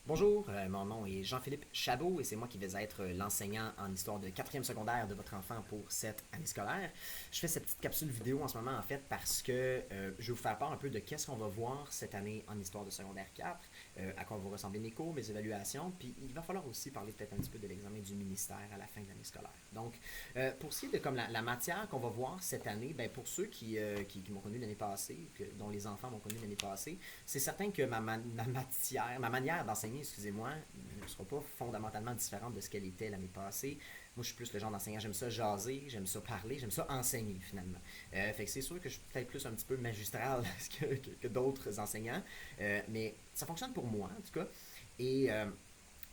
Bonjour, mon nom est Jean-Philippe Chabot et c'est moi qui vais être l'enseignant en histoire de quatrième secondaire de votre enfant pour cette année scolaire. Je fais cette petite capsule vidéo en ce moment en fait parce que je vais vous faire part un peu de qu'est-ce qu'on va voir cette année en histoire de secondaire 4, à quoi vont ressembler mes cours, mes évaluations, puis il va falloir aussi parler peut-être un petit peu de l'examen du ministère à la fin de l'année scolaire. Donc, pour ce qui est de comme la matière qu'on va voir cette année, ben, pour ceux qui m'ont connu l'année passée, dont les enfants m'ont connu l'année passée, c'est certain que ma manière d'enseigner, excusez-moi, ne sera pas fondamentalement différente de ce qu'elle était l'année passée. Moi, je suis plus le genre d'enseignant, j'aime ça jaser, j'aime ça parler, j'aime ça enseigner finalement. Fait que c'est sûr que je suis peut-être plus un petit peu magistral que d'autres enseignants, mais ça fonctionne pour moi en tout cas. Et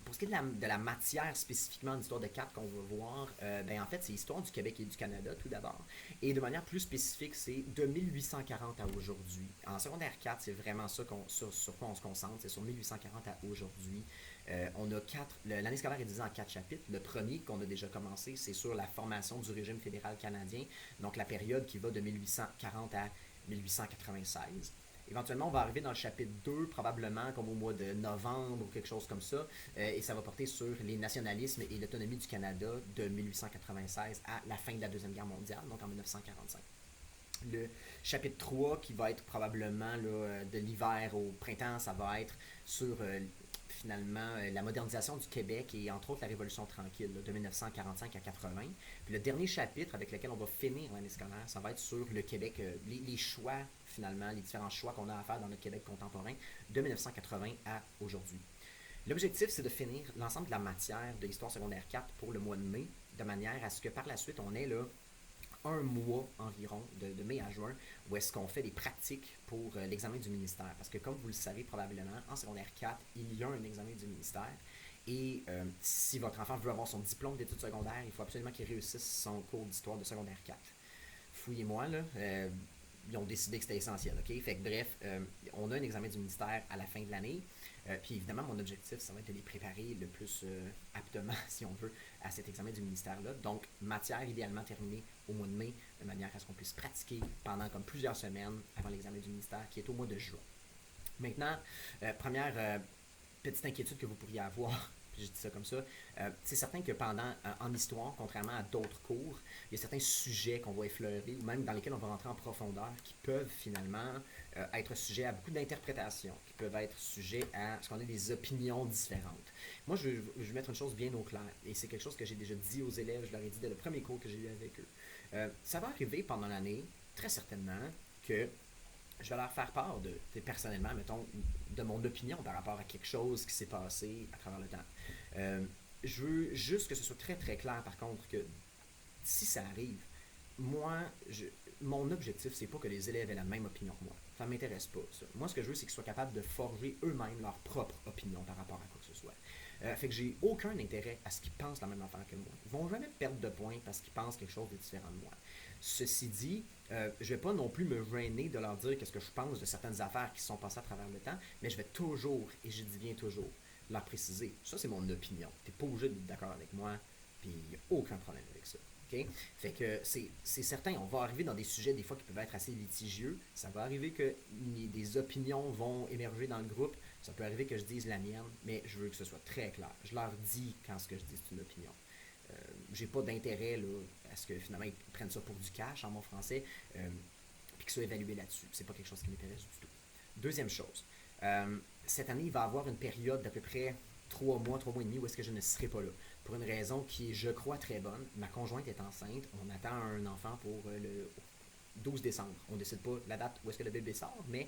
pour ce qui est de la matière spécifiquement d'histoire de cartes qu'on va voir, ben en fait, c'est l'histoire du Québec et du Canada tout d'abord. Et de manière plus spécifique, c'est de 1840 à aujourd'hui. En secondaire 4, c'est vraiment ça sur quoi on se concentre, c'est sur 1840 à aujourd'hui. On a l'année scolaire est divisée en quatre chapitres. Le premier qu'on a déjà commencé, c'est sur la formation du régime fédéral canadien, donc la période qui va de 1840 à 1896. Éventuellement, on va arriver dans le chapitre 2, probablement comme au mois de novembre ou quelque chose comme ça, et ça va porter sur les nationalismes et l'autonomie du Canada de 1896 à la fin de la Deuxième Guerre mondiale, donc en 1945. Le chapitre 3, qui va être probablement là, de l'hiver au printemps, ça va être sur finalement la modernisation du Québec et entre autres la Révolution tranquille là, de 1945 à 80. Puis le dernier chapitre avec lequel on va finir l'année scolaire, ça va être sur le Québec, les choix finalement, les différents choix qu'on a à faire dans notre Québec contemporain de 1980 à aujourd'hui. L'objectif, c'est de finir l'ensemble de la matière de l'histoire secondaire 4 pour le mois de mai, de manière à ce que par la suite, on ait là un mois environ, de mai à juin, où est-ce qu'on fait des pratiques pour l'examen du ministère. Parce que comme vous le savez probablement, en secondaire 4, il y a un examen du ministère. Et si votre enfant veut avoir son diplôme d'études secondaires, il faut absolument qu'il réussisse son cours d'histoire de secondaire 4. Fouillez-moi, là. Ils ont décidé que c'était essentiel, ok? Fait que bref, on a un examen du ministère à la fin de l'année. Puis évidemment, mon objectif, ça va être de les préparer le plus aptement, si on veut, à cet examen du ministère-là. Donc, matière idéalement terminée au mois de mai, de manière à ce qu'on puisse pratiquer pendant comme plusieurs semaines avant l'examen du ministère, qui est au mois de juin. Maintenant, première petite inquiétude que vous pourriez avoir, je dis ça comme ça, c'est certain que en histoire, contrairement à d'autres cours, il y a certains sujets qu'on va effleurer ou même dans lesquels on va rentrer en profondeur qui peuvent finalement être sujets à beaucoup d'interprétations, qui peuvent être sujets à ce qu'on a des opinions différentes. Moi, je vais mettre une chose bien au clair, et c'est quelque chose que j'ai déjà dit aux élèves, je leur ai dit dès le premier cours que j'ai eu avec eux. Ça va arriver pendant l'année, très certainement, que je vais leur faire part personnellement, mettons, de mon opinion par rapport à quelque chose qui s'est passé à travers le temps. Euh, je veux juste que ce soit très très clair par contre que si ça arrive, moi, je, mon objectif, c'est pas que les élèves aient la même opinion que moi. Ça m'intéresse pas, ça. Moi, ce que je veux, c'est qu'ils soient capables de forger eux-mêmes leur propre opinion par rapport à quoi que ce soit. Fait que j'ai aucun intérêt à ce qu'ils pensent la même affaire que moi. Ils vont jamais perdre de points parce qu'ils pensent quelque chose de différent de moi. Ceci dit, je vais pas non plus me gêner de leur dire qu'est-ce que je pense de certaines affaires qui se sont passées à travers le temps, mais je vais toujours, et je dis bien toujours, leur préciser. Ça, c'est mon opinion. T'es pas obligé d'être d'accord avec moi, puis il n'y a aucun problème avec ça. Okay? Fait que c'est certain, on va arriver dans des sujets des fois qui peuvent être assez litigieux. Ça va arriver que des opinions vont émerger dans le groupe. Ça peut arriver que je dise la mienne, mais je veux que ce soit très clair. Je leur dis quand ce que je dis c'est une opinion. J'ai pas d'intérêt là, à ce que finalement ils prennent ça pour du cash en mon français, puis qu'ils soient évalués là-dessus. C'est pas quelque chose qui m'intéresse du tout. Deuxième chose, cette année, il va y avoir une période d'à peu près 3 mois et demi où est-ce que je ne serai pas là. Pour une raison qui est, je crois, très bonne. Ma conjointe est enceinte. On attend un enfant pour le 12 décembre. On ne décide pas la date où est-ce que le bébé sort, mais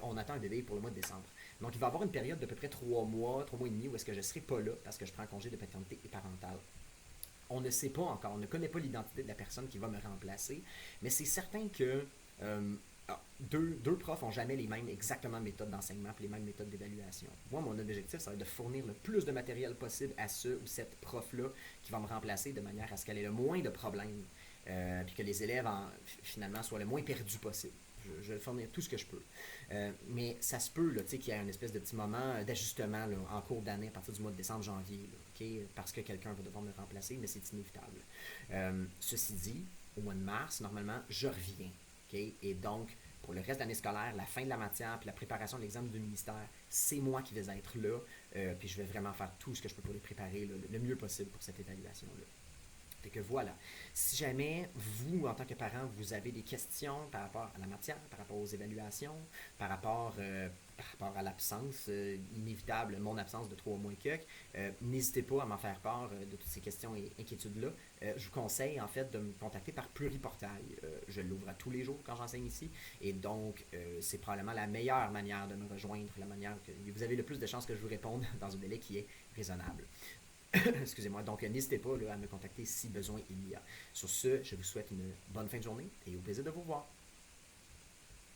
on attend un bébé pour le mois de décembre. Donc, il va y avoir une période d'à peu près 3 mois et demi où est-ce que je ne serai pas là parce que je prends un congé de paternité et parentale. On ne sait pas encore, on ne connaît pas l'identité de la personne qui va me remplacer, mais c'est certain que deux profs n'ont jamais les mêmes exactement méthodes d'enseignement et les mêmes méthodes d'évaluation. Moi, mon objectif, ça va être de fournir le plus de matériel possible à ce ou cette prof-là qui va me remplacer de manière à ce qu'elle ait le moins de problèmes, puis que les élèves, finalement, soient le moins perdus possible. Je vais fournir tout ce que je peux. Mais ça se peut là, qu'il y ait une espèce de petit moment d'ajustement là, en cours d'année à partir du mois de décembre, janvier, là, okay? Parce que quelqu'un va devoir me remplacer, mais c'est inévitable. Ceci dit, au mois de mars, normalement, je reviens. Okay? Et donc, pour le reste de l'année scolaire, la fin de la matière, puis la préparation de l'examen du ministère, c'est moi qui vais être là, puis je vais vraiment faire tout ce que je peux pour les préparer là, le mieux possible pour cette évaluation-là. Fait que voilà. Si jamais vous, en tant que parent, vous avez des questions par rapport à la matière, par rapport aux évaluations, par rapport à l'absence inévitable, mon absence de 3 mois et quelques, n'hésitez pas à m'en faire part de toutes ces questions et inquiétudes-là. Je vous conseille en fait de me contacter par Pluriportail. Je l'ouvre à tous les jours quand j'enseigne ici et donc c'est probablement la meilleure manière de me rejoindre, la manière que vous avez le plus de chances que je vous réponde dans un délai qui est raisonnable. Excusez-moi. Donc, n'hésitez pas là, à me contacter si besoin il y a. Sur ce, je vous souhaite une bonne fin de journée et au plaisir de vous voir.